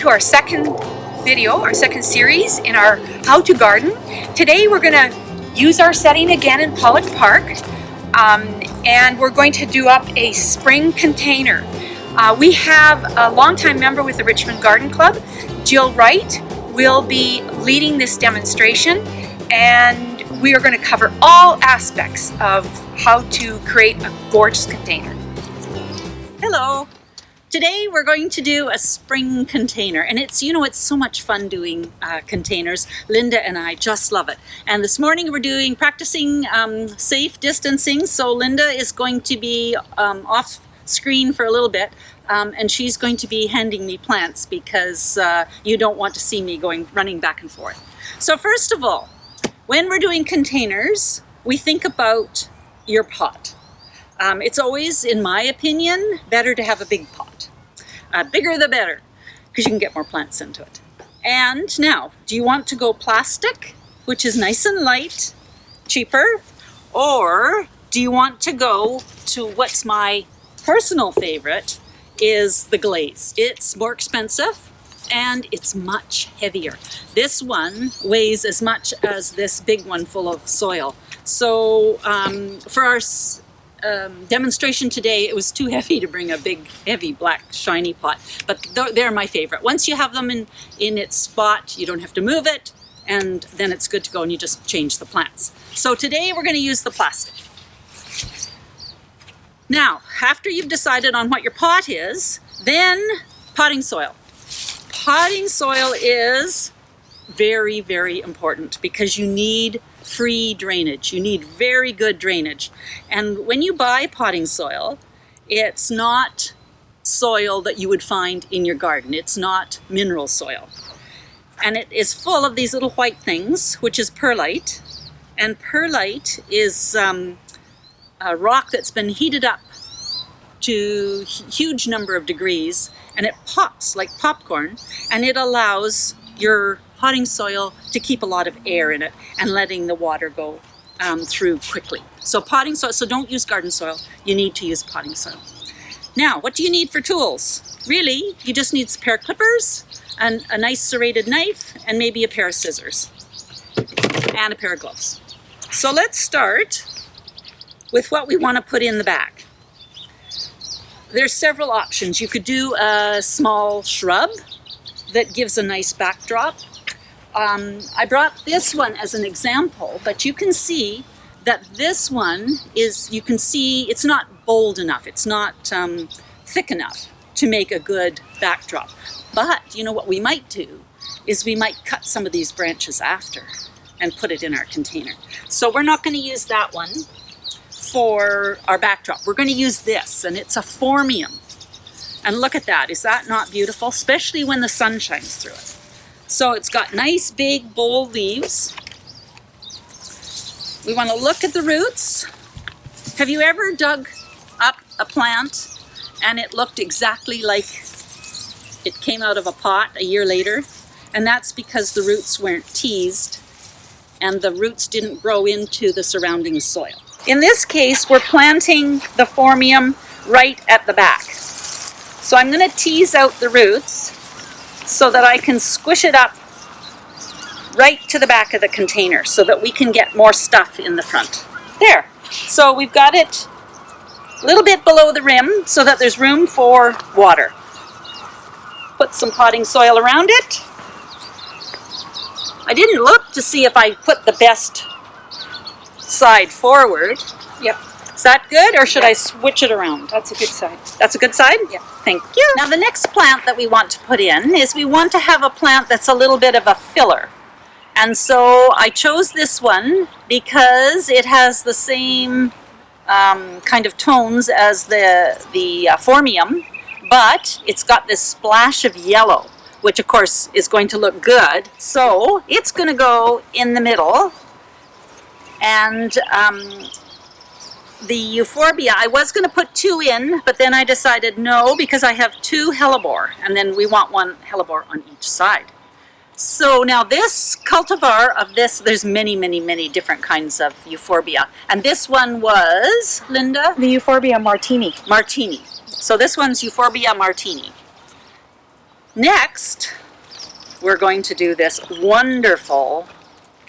to our second video, our second series in our How to Garden. Today we're going to use our setting again in Pollock Park, and we're going to do up a spring container. We have a longtime member with the Richmond Garden Club, Jill Wright, will be leading this demonstration, and we are going to cover all aspects of how to create a gorgeous container. Hello! Today we're going to do a spring container, and it's so much fun doing containers. Linda and I just love it. And this morning we're practicing safe distancing, so Linda is going to be off screen for a little bit, and she's going to be handing me plants because you don't want to see me running back and forth. So first of all, when we're doing containers, we think about your pot. It's always, in my opinion, better to have a big pot. Bigger the better, because you can get more plants into it. And now, do you want to go plastic, which is nice and light, cheaper, or do you want to go to what's my personal favorite, is the glaze. It's more expensive and it's much heavier. This one weighs as much as this big one full of soil. So for our demonstration today, it was too heavy to bring a big, heavy, black, shiny pot. But they're my favorite. Once you have them in its spot, you don't have to move it, and then it's good to go and you just change the plants. So today we're going to use the plastic. Now, after you've decided on what your pot is, then potting soil. Potting soil is very, very important because you need free drainage. You need very good drainage. And when you buy potting soil, it's not soil that you would find in your garden. It's not mineral soil. And it is full of these little white things, which is perlite. And perlite is a rock that's been heated up to a huge number of degrees, and it pops like popcorn, and it allows your potting soil to keep a lot of air in it and letting the water go through quickly. So potting soil, so don't use garden soil, you need to use potting soil. Now, what do you need for tools? Really, you just need a pair of clippers, and a nice serrated knife, and maybe a pair of scissors, and a pair of gloves. So let's start with what we want to put in the back. There's several options. You could do a small shrub that gives a nice backdrop. I brought this one as an example, but you can see that this one is, you can see it's not bold enough. It's not thick enough to make a good backdrop. But you know what we might do is we might cut some of these branches after and put it in our container. So we're not going to use that one for our backdrop. We're going to use this, and it's a Phormium. And look at that. Is that not beautiful? Especially when the sun shines through it. So it's got nice, big, bold leaves. We want to look at the roots. Have you ever dug up a plant and it looked exactly like it came out of a pot a year later? And that's because the roots weren't teased and the roots didn't grow into the surrounding soil. In this case, we're planting the Phormium right at the back. So I'm going to tease out the roots so that I can squish it up right to the back of the container so that we can get more stuff in the front. There. So we've got it a little bit below the rim so that there's room for water. Put some potting soil around it. I didn't look to see if I put the best side forward. Yep. Is that good, or should I switch it around? That's a good side. That's a good side? Yeah. Thank you. Now the next plant that we want to put in is we want to have a plant that's a little bit of a filler. And so I chose this one because it has the same kind of tones as the Phormium, but it's got this splash of yellow, which of course is going to look good. So it's going to go in the middle. And the Euphorbia, I was going to put 2 in, but then I decided no, because I have 2 Hellebore, and then we want 1 Hellebore on each side. So now this cultivar of this, there's many, many, many different kinds of Euphorbia. And this one was, Linda? The Euphorbia Martini. Martini. So this one's Euphorbia Martini. Next, we're going to do this wonderful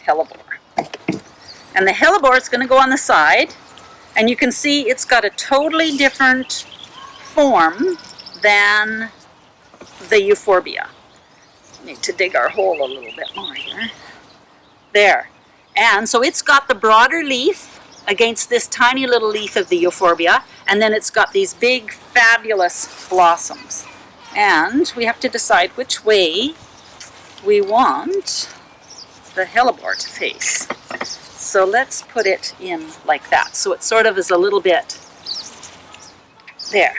Hellebore. And the Hellebore is going to go on the side, and you can see it's got a totally different form than the Euphorbia. Need to dig our hole a little bit more here. There. And so it's got the broader leaf against this tiny little leaf of the Euphorbia, and then it's got these big, fabulous blossoms. And we have to decide which way we want the Hellebore to face. So let's put it in like that. So it sort of is a little bit there.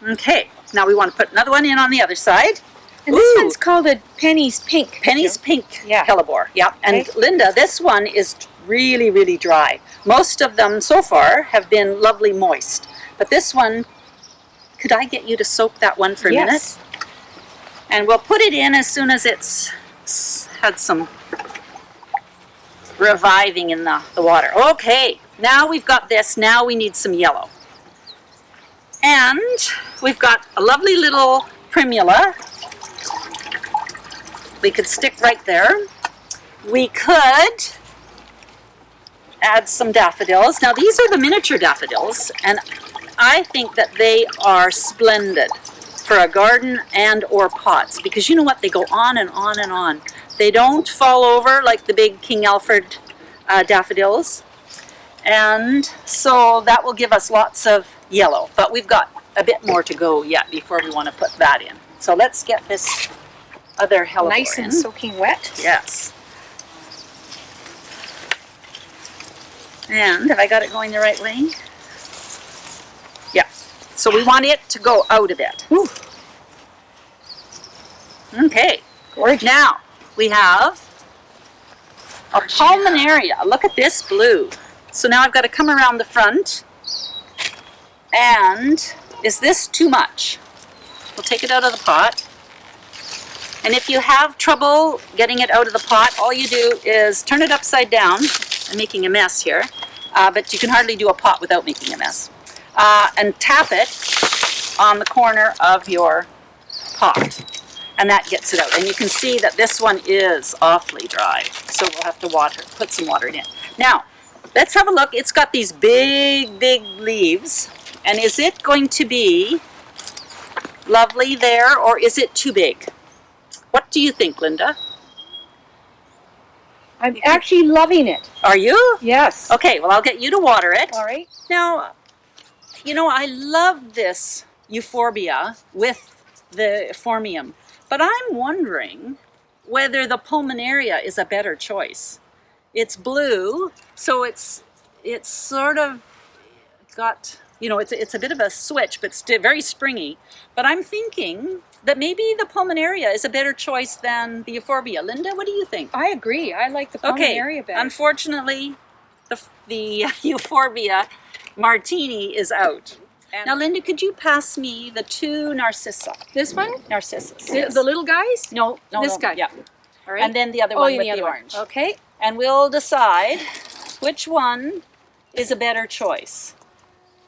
Okay, now we want to put another one in on the other side. And this one's called a Penny's Pink. Penny's Pink Yeah. Hellebore. Yeah. And Okay. Linda, this one is really, really dry. Most of them so far have been lovely moist. But this one, could I get you to soak that one for a minute? And we'll put it in as soon as it's had some reviving in the water. Okay, now we've got this. Now we need some yellow. And we've got a lovely little primula. We could stick right there. We could add some daffodils. Now these are the miniature daffodils, and I think that they are splendid for a garden and or pots, because you know what, they go on and on and on. They don't fall over like the big King Alfred daffodils, and so that will give us lots of yellow, but we've got a bit more to go yet before we want to put that in. So let's get this other Hellebore Nice and in. soaking wet. Yes. And have I got it going the right way? Yeah. So we want it to go out a bit. Ooh. Okay. Gorgeous. Now we have a pulmonaria. Look at this blue. So now I've got to come around the front. And is this too much? We'll take it out of the pot. And if you have trouble getting it out of the pot, all you do is turn it upside down. I'm making a mess here, but you can hardly do a pot without making a mess. And tap it on the corner of your pot. And that gets it out. And you can see that this one is awfully dry. So we'll have to put some water in it. Now, let's have a look. It's got these big, big leaves. And is it going to be lovely there, or is it too big? What do you think, Linda? I'm actually loving it. Are you? Yes. Okay, well, I'll get you to water it. All right. Now, you know, I love this Euphorbia with the Phormium, but I'm wondering whether the Pulmonaria is a better choice. It's blue, so it's sort of got, you know, it's a bit of a switch, but still very springy. But I'm thinking that maybe the Pulmonaria is a better choice than the Euphorbia. Linda, what do you think? I agree. I like the Pulmonaria better. Unfortunately, the Euphorbia Martini is out. Now, Linda, could you pass me the two Narcissa? This one? Narcissus. The little guys? No, This guy? Yeah. All right. And then the other one you with mean the other orange. one. Okay. And we'll decide which one is a better choice.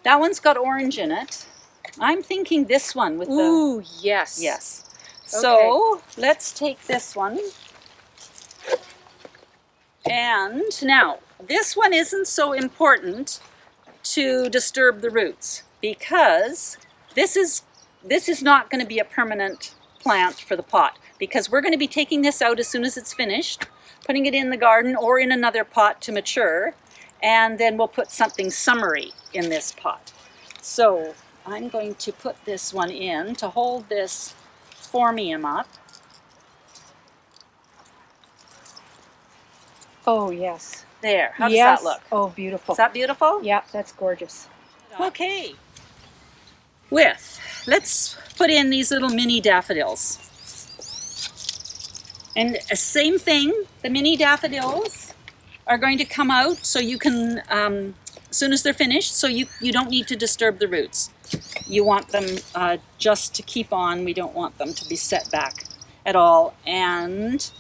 That one's got orange in it. I'm thinking this one with the... Ooh, yes. Yes. So let's take this one. And now, this one isn't so important to disturb the roots, because this is not going to be a permanent plant for the pot, because we're going to be taking this out as soon as it's finished, putting it in the garden or in another pot to mature, and then we'll put something summery in this pot. So I'm going to put this one in to hold this Phormium up. Oh, yes. There. How does Yes. that look? Oh, beautiful. Is that beautiful? Yeah, that's gorgeous. Okay. Let's put in these little mini daffodils. And same thing, the mini daffodils are going to come out so you can, as soon as they're finished, so you don't need to disturb the roots. You want them just to keep on. We don't want them to be set back at all. And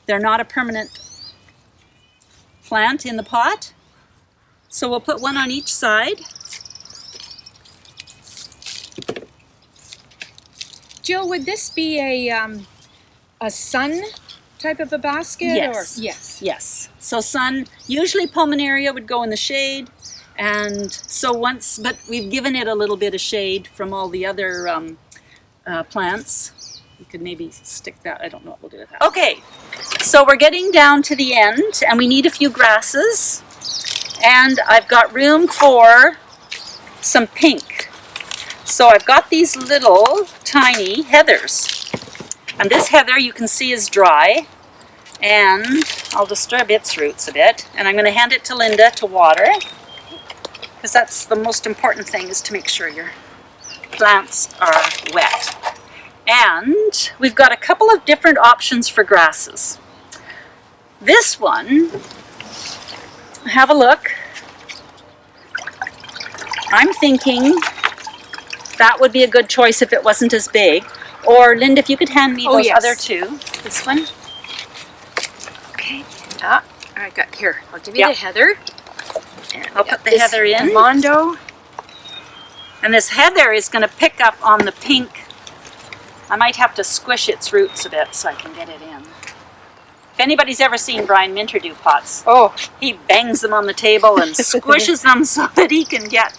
they're not a permanent plant in the pot. So we'll put one on each side. Jill, would this be a sun type of a basket? Yes. Or? Yes. Yes. So sun, usually pulmonaria would go in the shade. And so but we've given it a little bit of shade from all the other plants. You could maybe stick that, I don't know what we'll do with that. Okay, so we're getting down to the end and we need a few grasses. And I've got room for some pink. So I've got these little tiny heathers. And this heather you can see is dry. And I'll disturb its roots a bit. And I'm going to hand it to Linda to water. Because that's the most important thing, is to make sure your plants are wet. And we've got a couple of different options for grasses. This one, have a look. I'm thinking that would be a good choice if it wasn't as big. Or Linda, if you could hand me those other two. This one. Okay. All right, got here. I'll give you the heather. And I'll put the heather in. Mondo. And this heather is going to pick up on the pink. I might have to squish its roots a bit so I can get it in. If anybody's ever seen Brian Minter do pots, he bangs them on the table and squishes them so that he can get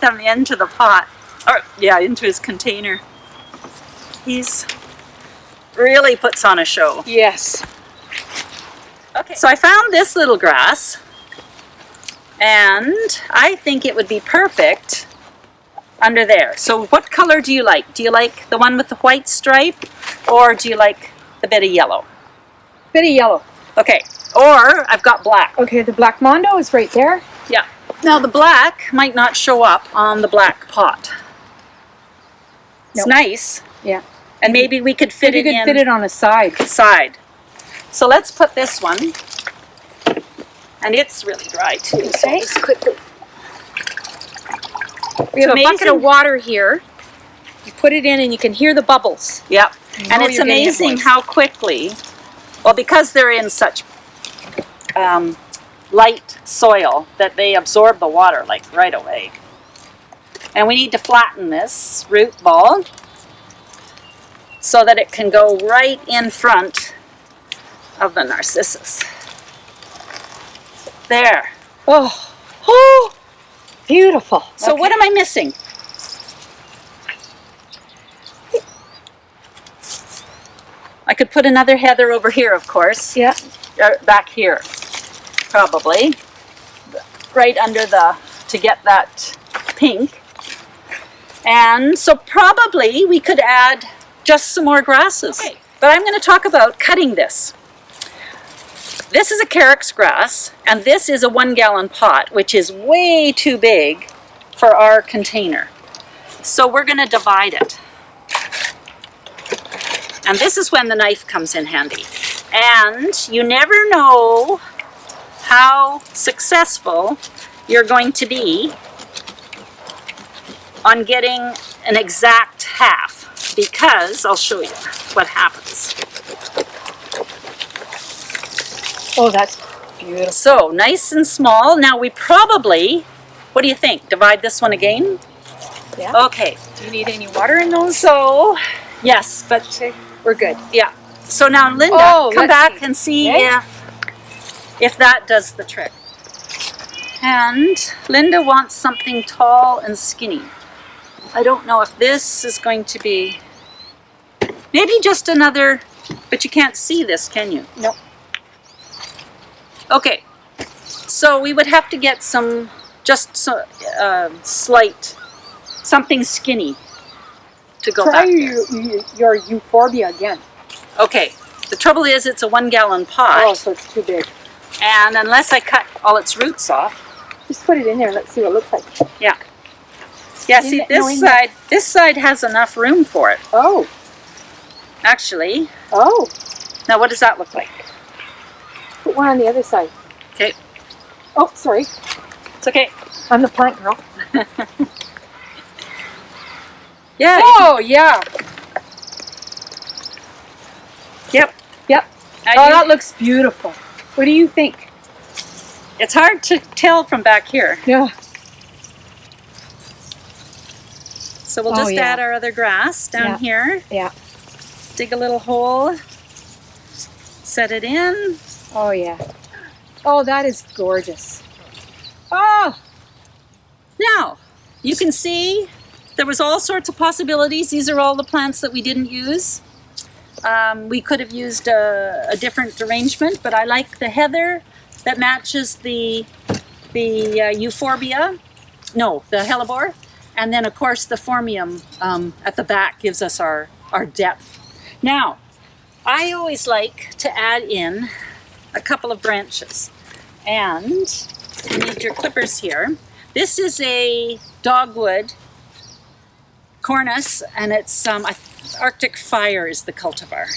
them into the pot. Or, yeah, into his container. He's really puts on a show. Yes. Okay, so I found this little grass. And I think it would be perfect under there. So what color do you like? Do you like the one with the white stripe, or do you like the bit of yellow? Bit of yellow. Okay, or I've got black. Okay, the black Mondo is right there. Yeah. Now the black might not show up on the black pot. It's nice. Yeah. And maybe we could fit fit it on a side. So let's put this one. And it's really dry too. So just quickly. We have a bucket of water here. You put it in and you can hear the bubbles. Yep. And it's amazing how quickly, well, because they're in such light soil, that they absorb the water like right away. And we need to flatten this root ball so that it can go right in front of the Narcissus. There. Oh, beautiful. So what am I missing? I could put another heather over here, of course. Yeah. Back here, probably. Right under to get that pink. And so probably we could add just some more grasses. Okay. But I'm going to talk about cutting this. This is a Carex grass, and this is a 1 gallon pot, which is way too big for our container. So we're going to divide it. And this is when the knife comes in handy. And you never know how successful you're going to be on getting an exact half, because I'll show you what happens. Oh, that's beautiful. So, nice and small. Now we probably, what do you think? Divide this one again? Yeah. Okay. Do you need any water in those? So, yes, but we're good. Yeah. So now Linda, come back and see if that does the trick. And Linda wants something tall and skinny. I don't know if this is going to be, maybe just another, but you can't see this, can you? Nope. Okay, so we would have to get some, just slight, something skinny to go back there. Try your Euphorbia again. Okay, the trouble is it's a 1 gallon pot. Oh, so it's too big. And unless I cut all its roots off. Just put it in there, let's see what it looks like. Yeah. Yeah, see this side has enough room for it. Oh. Actually. Oh. Now what does that look like? Put one on the other side. Okay. Oh, sorry. It's okay. I'm the plant girl. Yeah. Oh, yeah. Yep. Yep. That looks beautiful. What do you think? It's hard to tell from back here. Yeah. So we'll Oh, just yeah. add our other grass down Yeah. here. Yeah. Dig a little hole. Set it in. Oh, yeah. Oh, that is gorgeous. Oh, Now, you can see there was all sorts of possibilities. These are all the plants that we didn't use. We could have used a different arrangement, but I like the heather that matches the Euphorbia. No, the Hellebore. And then, of course, the Phormium at the back gives us our depth. Now, I always like to add in a couple of branches. And you need your clippers here. This is a Dogwood cornus, and it's Arctic Fire is the cultivar.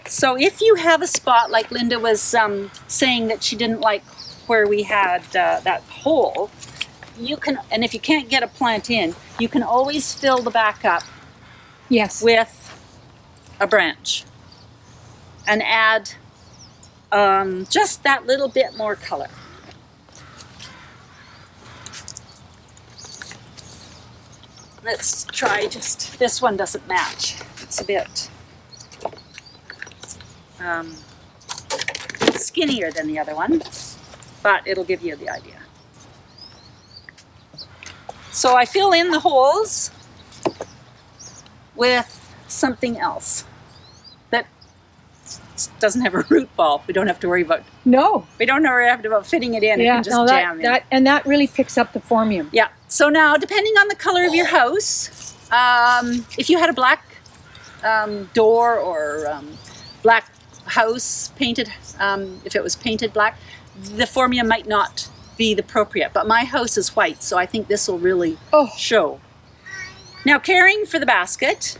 So if you have a spot like Linda was saying that she didn't like where we had that hole, you can, and if you can't get a plant in, you can always fill the back up yes. with a branch and add just that little bit more color. Let's try just, this one doesn't match. It's a bit skinnier than the other one, but it'll give you the idea. So I fill in the holes with something else that doesn't have a root ball. We don't have to worry about. No. We don't have to about fitting it in. Yeah. It can just No, jam in. that really picks up the Phormium. Yeah. So now, depending on the color of your house, if you had a black door or black house painted, if it was painted black, the Phormium might not be the appropriate. But my house is white, so I think this will really show. Now, caring for the basket,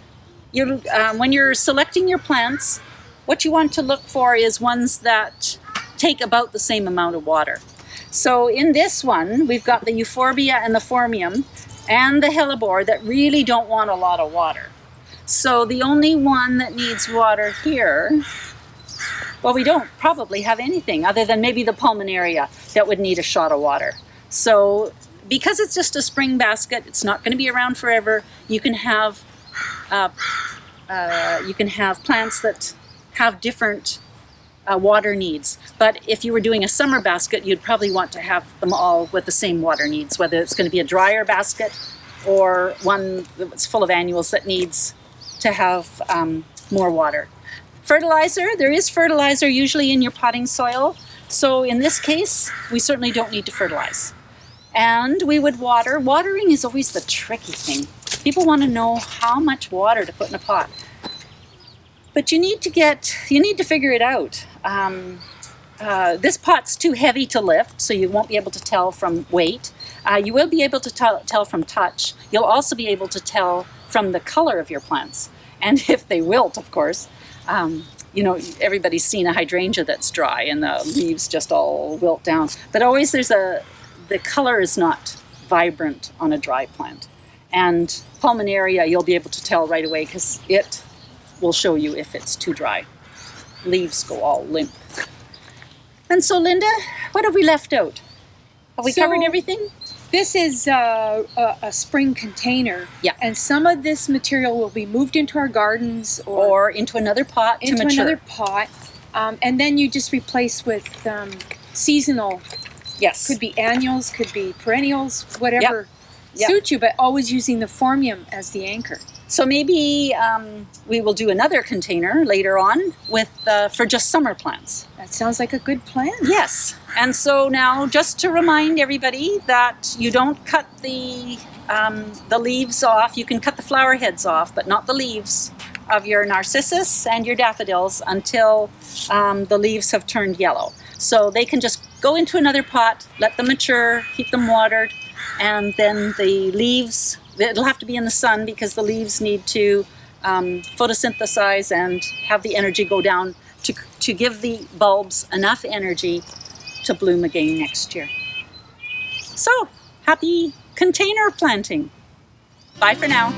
you when you're selecting your plants, what you want to look for is ones that take about the same amount of water. So in this one, we've got the Euphorbia and the Phormium and the Hellebore that really don't want a lot of water. So the only one that needs water here, well, we don't probably have anything other than maybe the Pulmonaria that would need a shot of water. So because it's just a spring basket, it's not going to be around forever. You can have plants that have different water needs. But if you were doing a summer basket, you'd probably want to have them all with the same water needs, whether it's going to be a drier basket or one that's full of annuals that needs to have more water. Fertilizer, there is fertilizer usually in your potting soil. So in this case, we certainly don't need to fertilize. And we would water. Watering is always the tricky thing. People want to know how much water to put in a pot. But you need to figure it out. This pot's too heavy to lift, so you won't be able to tell from weight. You will be able to tell from touch. You'll also be able to tell from the color of your plants. And if they wilt, of course. Everybody's seen a hydrangea that's dry and the leaves just all wilt down. But always the color is not vibrant on a dry plant. And Pulmonaria, you'll be able to tell right away because it will show you if it's too dry. Leaves go all limp. And so, Linda, what have we left out? Have we covered everything? This is a spring container. Yeah. And some of this material will be moved into our gardens or into another pot to mature. Another pot. And then you just replace with seasonal. Yes. Could be annuals, could be perennials, whatever suits you, but always using the Phormium as the anchor. So maybe we will do another container later on for just summer plants. That sounds like a good plan. Yes. And so now, just to remind everybody that you don't cut the leaves off. You can cut the flower heads off, but not the leaves of your Narcissus and your daffodils until the leaves have turned yellow. So they can just go into another pot, let them mature, keep them watered, and then the leaves, it'll have to be in the sun because the leaves need to photosynthesize and have the energy go down to give the bulbs enough energy to bloom again next year. So, happy container planting. Bye for now.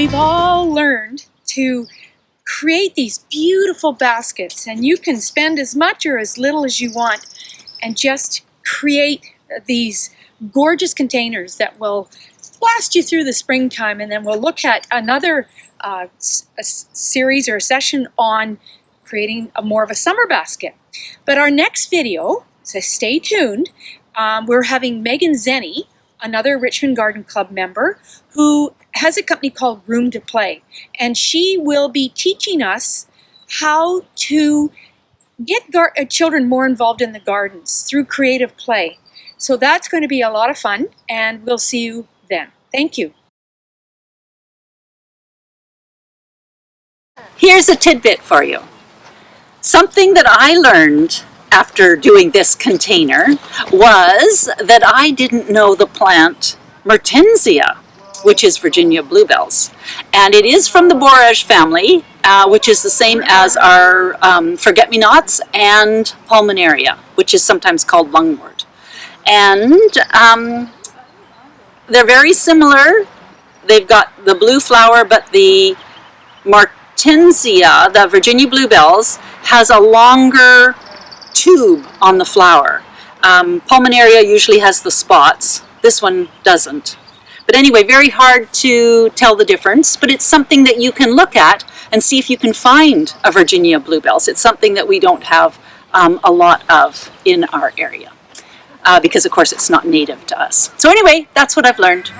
we've all learned to create these beautiful baskets, and you can spend as much or as little as you want and just create these gorgeous containers that will last you through the springtime. And then we'll look at another series or a session on creating more of a summer basket. But our next video, so stay tuned, we're having Megan Zenny, another Richmond Garden Club member, who has a company called Room to Play, and she will be teaching us how to get children more involved in the gardens through creative play. So that's going to be a lot of fun, and we'll see you then. Thank you. Here's a tidbit for you. Something that I learned after doing this container was that I didn't know the plant Mertensia, which is Virginia bluebells. And it is from the borage family, which is the same as our forget-me-nots and pulmonaria, which is sometimes called lungwort. And they're very similar. They've got the blue flower, but the Mertensia, the Virginia bluebells, has a longer tube on the flower. Pulmonaria usually has the spots. This one doesn't. But anyway, very hard to tell the difference, but it's something that you can look at and see if you can find a Virginia bluebells. It's something that we don't have a lot of in our area because, of course, it's not native to us. So anyway, that's what I've learned.